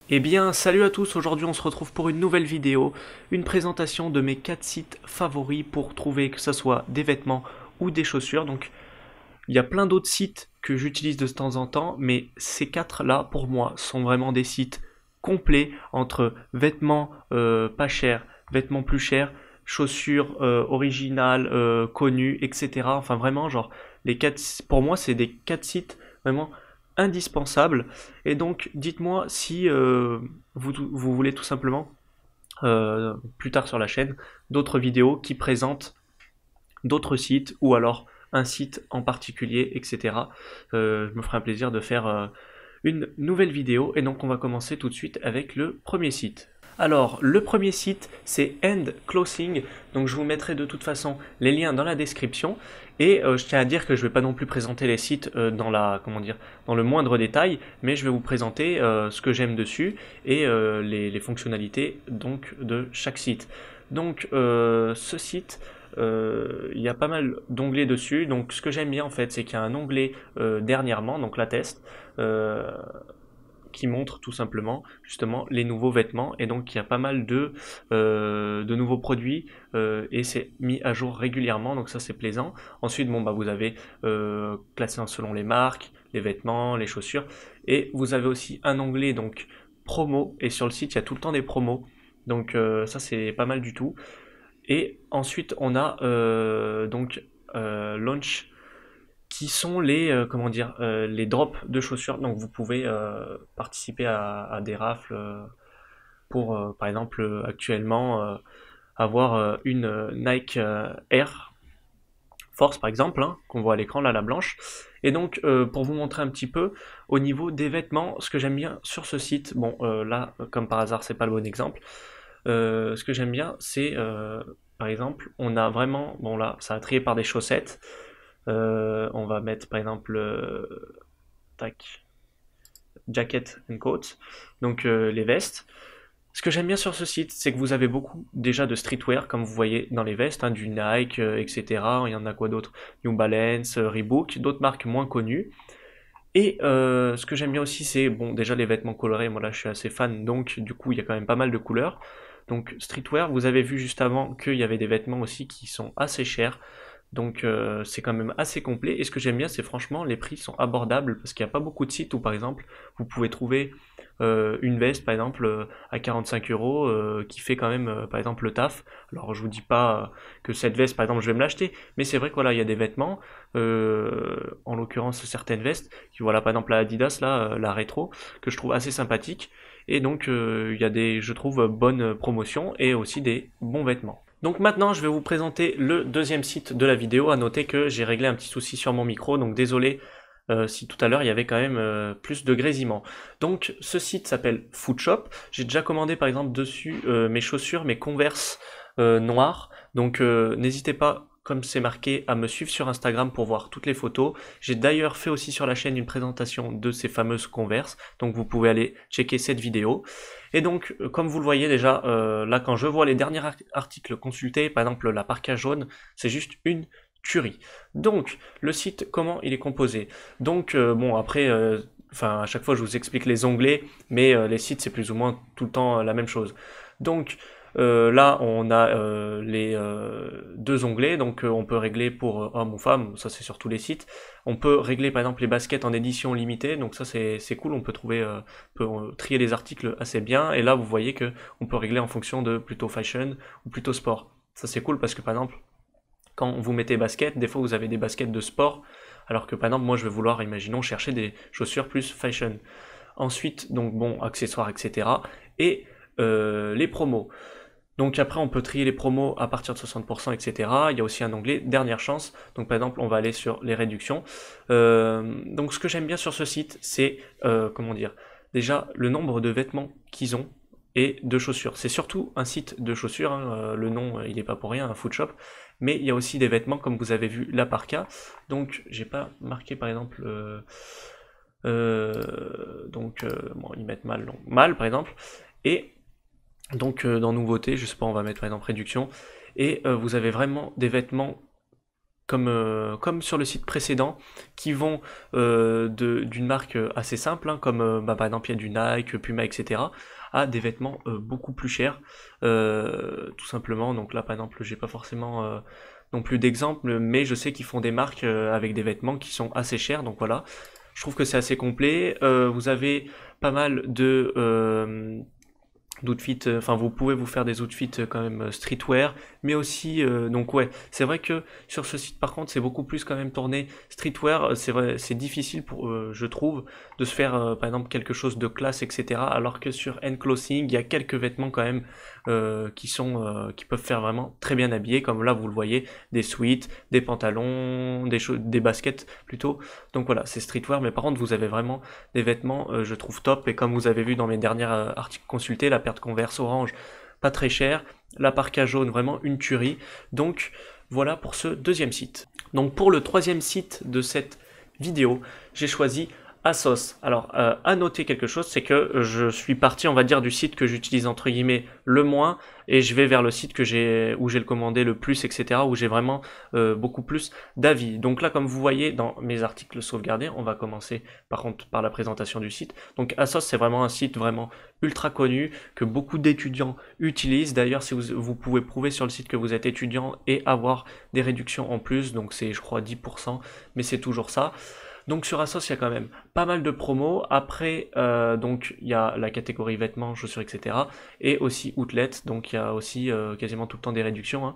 Eh bien, salut à tous, aujourd'hui on se retrouve pour une nouvelle vidéo, une présentation de mes 4 sites favoris pour trouver que ce soit des vêtements ou des chaussures. Donc, il y a plein d'autres sites que j'utilise de temps en temps, mais ces 4 là, pour moi, sont vraiment des sites complets entre vêtements pas chers, vêtements plus chers, chaussures originales, connues, etc. Enfin, vraiment, genre, les 4, pour moi, c'est des 4 sites vraiment indispensable. Et donc, dites-moi si vous voulez tout simplement, plus tard sur la chaîne, d'autres vidéos qui présentent d'autres sites ou alors un site en particulier, etc. Je me ferai un plaisir de faire une nouvelle vidéo. Et donc, on va commencer tout de suite avec le premier site. Alors, le premier site, c'est End Clothing. Donc, je vous mettrai de toute façon les liens dans la description. Et je tiens à dire que je ne vais pas non plus présenter les sites dans le moindre détail, mais je vais vous présenter ce que j'aime dessus et les fonctionnalités donc de chaque site. Donc, ce site, il y a pas mal d'onglets dessus. Donc, ce que j'aime bien en fait, c'est qu'il y a un onglet dernièrement, donc la test. Qui montre tout simplement justement les nouveaux vêtements, et donc il y a pas mal de nouveaux produits et c'est mis à jour régulièrement, donc ça c'est plaisant. Ensuite bon bah vous avez classé selon les marques, les vêtements, les chaussures, et vous avez aussi un onglet donc promo, et sur le site il y a tout le temps des promos, donc ça c'est pas mal du tout. Et ensuite on a launch, qui sont les les drops de chaussures. Donc vous pouvez participer à des rafles pour par exemple actuellement avoir une Nike Air Force par exemple, hein, qu'on voit à l'écran là, la blanche. Et donc pour vous montrer un petit peu au niveau des vêtements, ce que j'aime bien sur ce site, bon là comme par hasard c'est pas le bon exemple, ce que j'aime bien c'est par exemple on a vraiment, bon là ça a trié par des chaussettes. On va mettre par exemple tac, jacket and coat, donc les vestes. Ce que j'aime bien sur ce site, c'est que vous avez beaucoup déjà de streetwear, comme vous voyez dans les vestes, hein, du Nike, etc. Il y en a quoi d'autre? New Balance, Reebok, d'autres marques moins connues. Et ce que j'aime bien aussi, c'est bon, déjà les vêtements colorés. Moi là, je suis assez fan, donc du coup, il y a quand même pas mal de couleurs. Donc streetwear, vous avez vu juste avant qu'il y avait des vêtements aussi qui sont assez chers. Donc c'est quand même assez complet. Et ce que j'aime bien, c'est franchement, les prix sont abordables parce qu'il n'y a pas beaucoup de sites où par exemple, vous pouvez trouver une veste par exemple à 45 euros qui fait quand même par exemple le taf. Alors je vous dis pas que cette veste par exemple je vais me l'acheter, mais c'est vrai que voilà, il y a des vêtements, en l'occurrence certaines vestes, qui voilà par exemple la Adidas là, la rétro, que je trouve assez sympathique. Et donc il y a des, je trouve, bonnes promotions et aussi des bons vêtements. Donc maintenant, je vais vous présenter le deuxième site de la vidéo. À noter que j'ai réglé un petit souci sur mon micro, donc désolé si tout à l'heure il y avait quand même plus de grésillement. Donc ce site s'appelle Footshop. J'ai déjà commandé par exemple dessus mes chaussures, mes Converse noires. Donc n'hésitez pas, comme c'est marqué, à me suivre sur Instagram pour voir toutes les photos. J'ai d'ailleurs fait aussi sur la chaîne une présentation de ces fameuses Converse, donc vous pouvez aller checker cette vidéo. Et donc, comme vous le voyez déjà, là quand je vois les derniers articles consultés, par exemple la parka jaune, c'est juste une tuerie. Donc, le site, comment il est composé? Donc, bon, après, enfin, à chaque fois je vous explique les onglets, mais les sites c'est plus ou moins tout le temps la même chose. Donc, là, on a les deux onglets, donc on peut régler pour homme ou femme, ça c'est sur tous les sites. On peut régler par exemple les baskets en édition limitée, donc ça c'est cool, on peut trouver, trier les articles assez bien. Et là, vous voyez que on peut régler en fonction de plutôt fashion ou plutôt sport. Ça c'est cool parce que par exemple, quand vous mettez basket, des fois vous avez des baskets de sport, alors que par exemple moi je vais vouloir, imaginons, chercher des chaussures plus fashion. Ensuite, donc bon, accessoires, etc. Et les promos. Donc après, on peut trier les promos à partir de 60%, etc. Il y a aussi un onglet dernière chance. Donc par exemple, on va aller sur les réductions. Donc ce que j'aime bien sur ce site, c'est comment dire, déjà le nombre de vêtements qu'ils ont et de chaussures. C'est surtout un site de chaussures, hein, le nom il n'est pas pour rien, un Footshop. Mais il y a aussi des vêtements, comme vous avez vu la parka. Donc j'ai pas marqué par exemple. Bon, ils mettent mal, donc mal par exemple. Et donc dans nouveautés, je sais pas, on va mettre par exemple réduction, et vous avez vraiment des vêtements comme sur le site précédent, qui vont d'une marque assez simple, hein, comme par exemple il y a du Nike, Puma, etc., à des vêtements beaucoup plus chers, tout simplement. Donc là, par exemple, j'ai pas forcément non plus d'exemple, mais je sais qu'ils font des marques avec des vêtements qui sont assez chers, donc voilà. Je trouve que c'est assez complet. Vous avez pas mal d'outfits, enfin vous pouvez vous faire des outfits quand même streetwear, mais aussi donc ouais, c'est vrai que sur ce site par contre c'est beaucoup plus quand même tourné streetwear. C'est vrai, c'est difficile pour je trouve de se faire par exemple quelque chose de classe, etc., alors que sur N-Clothing il y a quelques vêtements quand même qui peuvent faire vraiment très bien habillés, comme là vous le voyez, des sweats, des pantalons, des baskets plutôt. Donc voilà, c'est streetwear, mais par contre vous avez vraiment des vêtements je trouve top, et comme vous avez vu dans mes derniers articles consultés, la paire de Converse orange pas très chère, la parka jaune vraiment une tuerie. Donc voilà pour ce deuxième site. Donc pour le troisième site de cette vidéo, j'ai choisi ASOS. Alors, à noter quelque chose, c'est que je suis parti, on va dire, du site que j'utilise entre guillemets le moins, et je vais vers le site où j'ai le commandé le plus, etc., où j'ai vraiment beaucoup plus d'avis. Donc là, comme vous voyez dans mes articles sauvegardés, on va commencer par contre par la présentation du site. Donc ASOS, c'est vraiment un site vraiment ultra connu que beaucoup d'étudiants utilisent. D'ailleurs, si vous pouvez prouver sur le site que vous êtes étudiant et avoir des réductions en plus, donc c'est je crois 10%, mais c'est toujours ça. Donc sur ASOS, il y a quand même pas mal de promos. Après, donc il y a la catégorie vêtements, chaussures, etc. Et aussi outlet, donc il y a aussi quasiment tout le temps des réductions, hein.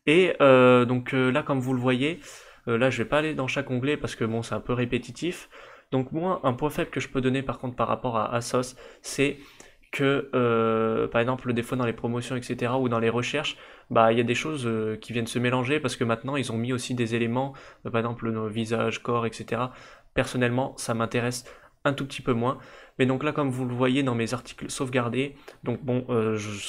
Et donc là, comme vous le voyez, là je vais pas aller dans chaque onglet parce que bon, c'est un peu répétitif. Donc moi, un point faible que je peux donner par contre par rapport à ASOS, c'est que par exemple des fois dans les promotions, etc., ou dans les recherches, bah il y a des choses qui viennent se mélanger parce que maintenant ils ont mis aussi des éléments, par exemple nos visages, corps, etc. Personnellement, ça m'intéresse un tout petit peu moins. Mais donc là, comme vous le voyez dans mes articles sauvegardés, donc bon,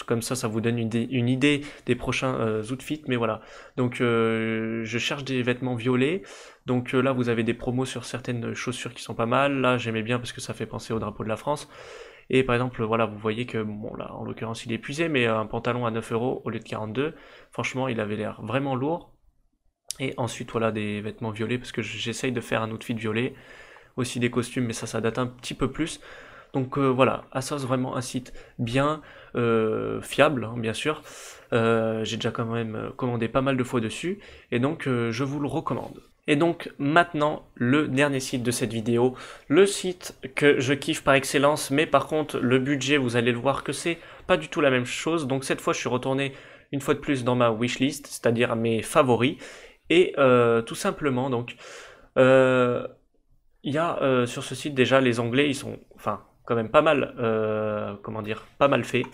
comme ça vous donne une idée des prochains outfits, mais voilà. Donc je cherche des vêtements violets. Donc là, vous avez des promos sur certaines chaussures qui sont pas mal. Là, j'aimais bien parce que ça fait penser au drapeau de la France. Et par exemple, voilà, vous voyez que, bon là, en l'occurrence, il est épuisé, mais un pantalon à 9 euros au lieu de 42, franchement, il avait l'air vraiment lourd. Et ensuite, voilà, des vêtements violets, parce que j'essaye de faire un outfit violet. Aussi des costumes, mais ça date un petit peu plus. Donc voilà, ASOS, vraiment un site bien fiable, hein, bien sûr. J'ai déjà quand même commandé pas mal de fois dessus, et donc je vous le recommande. Et donc maintenant, le dernier site de cette vidéo, le site que je kiffe par excellence, mais par contre le budget, vous allez le voir que c'est pas du tout la même chose. Donc cette fois, je suis retourné une fois de plus dans ma wishlist, c'est-à-dire mes favoris, et tout simplement donc il y a sur ce site déjà les onglets, ils sont enfin quand même pas mal, comment dire, pas mal faits.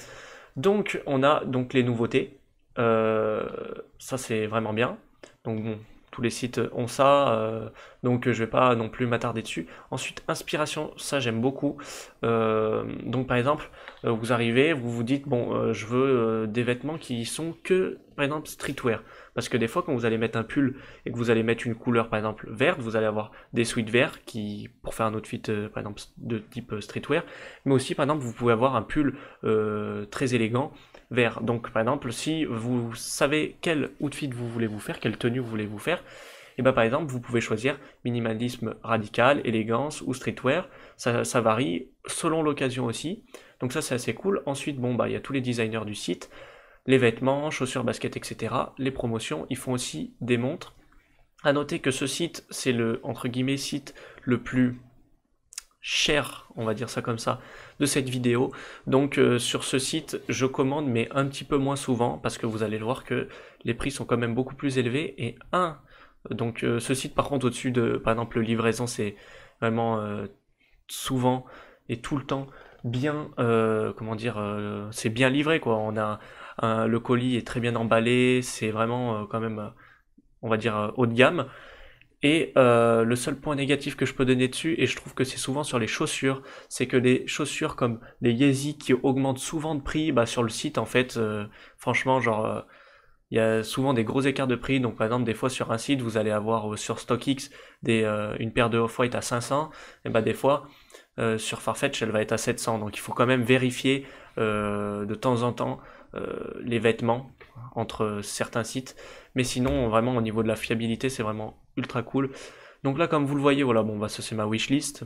Donc on a donc les nouveautés. Ça c'est vraiment bien. Donc bon, tous les sites ont ça, donc je vais pas non plus m'attarder dessus. Ensuite, inspiration, ça j'aime beaucoup. Donc par exemple, vous arrivez, vous vous dites bon, je veux des vêtements qui sont que par exemple streetwear, parce que des fois quand vous allez mettre un pull et que vous allez mettre une couleur par exemple verte, vous allez avoir des sweats verts qui pour faire un outfit par exemple de type streetwear, mais aussi par exemple vous pouvez avoir un pull très élégant vert. Donc par exemple, si vous savez quel outfit vous voulez vous faire, quelle tenue vous voulez vous faire, et ben par exemple, vous pouvez choisir minimalisme radical, élégance ou streetwear. Ça varie selon l'occasion aussi. Donc ça c'est assez cool. Ensuite, bon bah il y a tous les designers du site, les vêtements, chaussures, baskets, etc. Les promotions, ils font aussi des montres. À noter que ce site, c'est le entre guillemets site le plus cher, on va dire ça comme ça, de cette vidéo. Donc sur ce site, je commande mais un petit peu moins souvent parce que vous allez le voir que les prix sont quand même beaucoup plus élevés. Et donc ce site par contre au-dessus de, par exemple, livraison, c'est vraiment souvent et tout le temps bien, comment dire, c'est bien livré quoi. On a le colis est très bien emballé, c'est vraiment quand même, on va dire, haut de gamme. Et le seul point négatif que je peux donner dessus, et je trouve que c'est souvent sur les chaussures, c'est que les chaussures comme les Yeezy qui augmentent souvent de prix, bah, sur le site en fait, franchement, genre, il y a souvent des gros écarts de prix. Donc par exemple, des fois sur un site, vous allez avoir sur StockX une paire de Off-White à 500, et bah des fois sur Farfetch, elle va être à 700. Donc il faut quand même vérifier de temps en temps les vêtements. entre certains sites, mais sinon vraiment au niveau de la fiabilité c'est vraiment ultra cool. Donc là comme vous le voyez, voilà, bon bah ça c'est ma wishlist.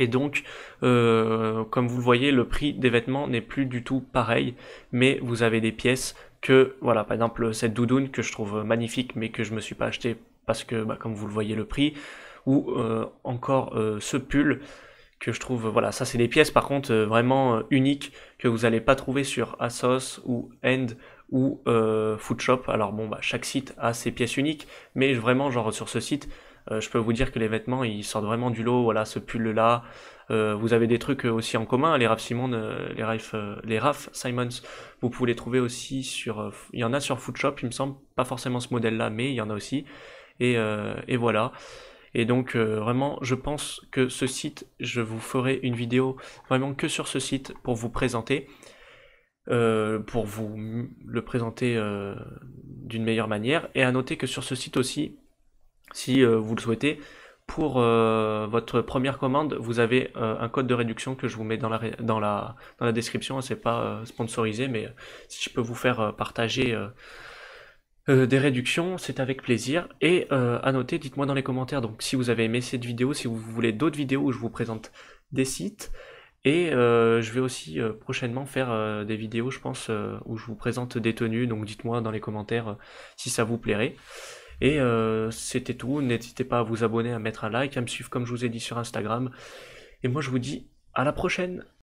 Et donc, comme vous le voyez, le prix des vêtements n'est plus du tout pareil, mais vous avez des pièces que, voilà, par exemple cette doudoune que je trouve magnifique, mais que je me suis pas acheté parce que, bah, comme vous le voyez, le prix, ou encore ce pull que je trouve, voilà, ça c'est des pièces par contre vraiment uniques que vous n'allez pas trouver sur ASOS ou End ou Foodshop. Alors bon, bah, chaque site a ses pièces uniques, mais vraiment, genre sur ce site, je peux vous dire que les vêtements ils sortent vraiment du lot. Voilà, ce pull là. Vous avez des trucs aussi en commun, les Raf Simons, les Raf Simons. Vous pouvez les trouver aussi sur, il y en a sur Foodshop, il me semble, pas forcément ce modèle-là, mais il y en a aussi. Et voilà. Et donc vraiment, je pense que ce site, je vous ferai une vidéo vraiment que sur ce site pour vous le présenter d'une meilleure manière. Et à noter que sur ce site aussi, si vous le souhaitez, pour votre première commande, vous avez un code de réduction que je vous mets dans la description. C'est pas sponsorisé, mais si je peux vous faire partager des réductions, c'est avec plaisir. Et à noter, dites-moi dans les commentaires donc si vous avez aimé cette vidéo, si vous voulez d'autres vidéos où je vous présente des sites. Et je vais aussi prochainement faire des vidéos, je pense, où je vous présente des tenues. Donc dites-moi dans les commentaires si ça vous plairait. Et c'était tout. N'hésitez pas à vous abonner, à mettre un like, à me suivre comme je vous ai dit sur Instagram. Et moi je vous dis à la prochaine.